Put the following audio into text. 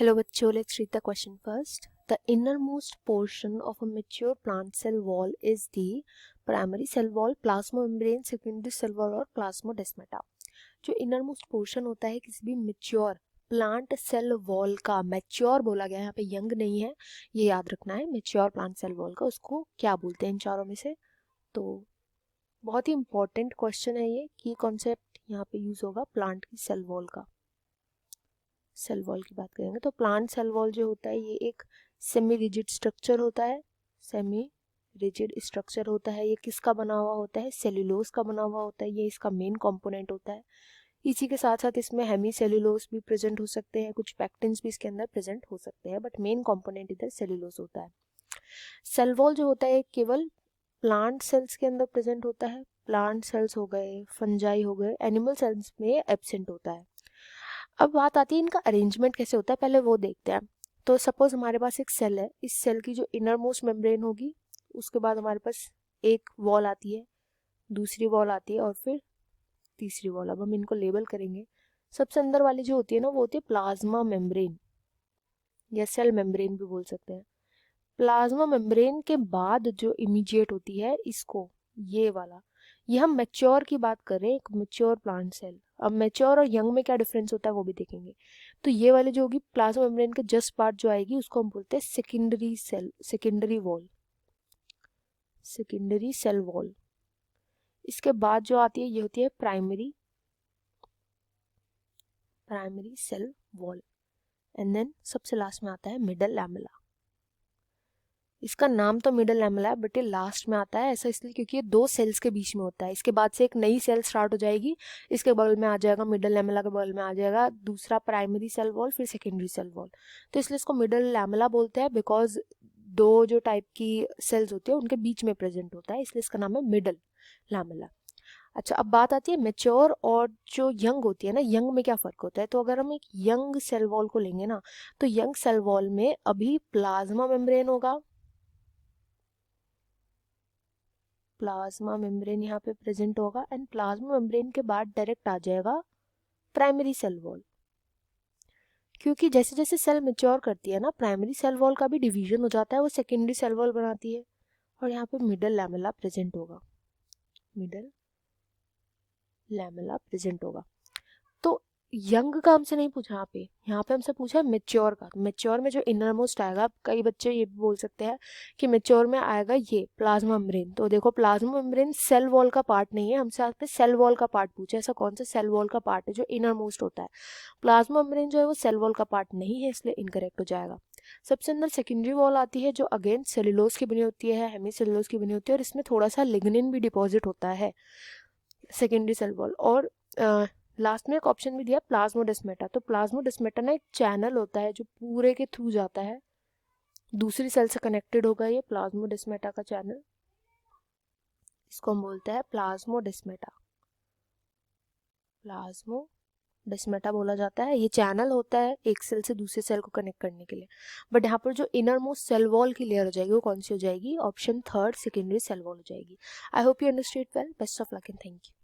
Hello bachcho, let's read the question first. The innermost portion of a mature plant cell wall is the primary cell wall, plasmamembrane, secondary cell wall और plasmodesmata. जो innermost portion होता है किसी भी mature plant cell wall का, mature बोला गया है यहाँ पे, यंग नहीं है, ये याद रखना है. मैच्योर प्लांट सेल वॉल का उसको क्या बोलते हैं इन चारों में से? तो बहुत ही इंपॉर्टेंट क्वेश्चन है ये, की कॉन्सेप्ट यहाँ पे यूज होगा प्लांट की सेल वॉल का. सेल वॉल की बात करेंगे तो प्लांट सेल वॉल जो होता है ये एक सेमी रिजिड स्ट्रक्चर होता है. सेमी रिजिड स्ट्रक्चर होता है. ये किसका बना हुआ होता है? सेल्यूलोज का बना हुआ होता है. ये इसका मेन कंपोनेंट होता है. इसी के साथ साथ इसमें हेमी सेल्यूलोज भी प्रेजेंट हो सकते हैं, कुछ पैक्टिन्स भी इसके अंदर प्रेजेंट हो सकते हैं, बट मेन कंपोनेंट इधर सेल्यूलोज होता है. सेल वॉल जो होता है केवल प्लांट सेल्स के अंदर प्रेजेंट होता है. प्लांट सेल्स हो गए, फंजाई हो गए, एनिमल सेल्स में एब्सेंट होता है. अब बात आती है इनका अरेंजमेंट कैसे होता है, पहले वो देखते हैं. तो सपोज हमारे पास एक सेल है, इस सेल की जो इनर मोस्ट मेम्ब्रेन होगी, उसके बाद हमारे पास एक वॉल आती है, दूसरी वॉल आती है और फिर तीसरी वॉल. अब हम इनको लेबल करेंगे. सबसे अंदर वाली जो होती है ना वो होती है प्लाज्मा मेम्ब्रेन या सेल मेम्ब्रेन भी बोल सकते हैं. प्लाज्मा मेम्ब्रेन के बाद जो इमीडिएट होती है इसको, ये वाला, ये हम मैच्योर की बात कर रहे हैं, एक मैच्योर प्लांट सेल. अब मैच्योर और यंग में क्या डिफरेंस होता है वो भी देखेंगे. तो ये वाली जो होगी प्लाज्मा मेम्ब्रेन के जस्ट पार्ट जो आएगी उसको हम बोलते हैं secondary cell, secondary wall, secondary cell wall. इसके बाद जो आती है ये होती है primary, primary cell wall. And then सबसे लास्ट में आता है मिडल लैमेला. इसका नाम तो मिडल लैमेला है बट ये लास्ट में आता है, ऐसा इसलिए क्योंकि ये दो सेल्स के बीच में होता है. इसके बाद से एक नई सेल स्टार्ट हो जाएगी, इसके बगल में आ जाएगा, मिडल लैमेला के बगल में आ जाएगा दूसरा प्राइमरी सेल वॉल, फिर सेकेंडरी सेल वॉल. तो इसलिए इसको मिडल लैमेला बोलते हैं, बिकॉज दो जो टाइप की सेल्स होती है उनके बीच में प्रेजेंट होता है, इसलिए इसका नाम है मिडल लैमेला. अच्छा, अब बात आती है मेच्योर और जो यंग होती है ना, यंग में क्या फ़र्क होता है. तो अगर हम एक यंग सेल वॉल को लेंगे ना, तो यंग सेल वॉल में अभी प्लाज्मा मेम्ब्रेन होगा, प्लाज्मा मेम्ब्रेन यहाँ पे प्रेजेंट होगा, एंड प्लाज्मा मेम्ब्रेन के बाद डायरेक्ट आ जाएगा प्राइमरी सेल वॉल. क्योंकि जैसे जैसे सेल मैच्योर करती है ना, प्राइमरी सेल वॉल का भी डिवीजन हो जाता है, वो सेकेंडरी सेल वॉल बनाती है, और यहाँ पे मिडल लैमेला प्रेजेंट होगा, मिडल लैमेला प्रेजेंट होगा. तो यंग का हमसे नहीं पूछा यहाँ पे हमसे पूछा मेच्योर का. मेच्योर में जो इनर मोस्ट आएगा, कई बच्चे ये भी बोल सकते हैं कि मेच्योर में आएगा ये प्लाज्मा मेम्ब्रेन. तो देखो प्लाज्मा मेम्ब्रेन सेल वॉल का पार्ट नहीं है, हमसे यहाँ पे सेल वॉल का पार्ट पूछा. ऐसा कौन सा सेल वॉल का पार्ट है जो इनर मोस्ट होता है? प्लाज्मा मेम्ब्रेन जो है वो सेल वॉल का पार्ट नहीं है, इसलिए इनकरेक्ट हो जाएगा. सबसे अंदर सेकेंडरी वॉल आती है जो अगेन सेल्यूलोज की बनी होती है, हेमी सेल्यूलोज की बनी होती है, और इसमें थोड़ा सा लिग्निन भी डिपॉजिट होता है, सेकेंडरी सेल वॉल. और लास्ट में एक ऑप्शन भी दिया प्लाज्मोडेस्मेटा. तो प्लाज्मोडेस्मेटा ना एक चैनल होता है जो पूरे के थ्रू जाता है, दूसरी सेल से कनेक्टेड होगा ये प्लाज्मोडेस्मेटा का चैनल, इसको हम बोलते हैं प्लाज्मोडेस्मेटा. प्लाज्मोडेस्मेटा बोला जाता है. ये चैनल होता है एक सेल से दूसरे सेल को कनेक्ट करने के लिए. बट यहाँ पर जो इनर मोस्ट सेल वॉल की लेयर हो जाएगी वो कौन सी हो जाएगी? Option third, secondary cell wall हो जाएगी. I hope you understood well. Best of luck and thank you.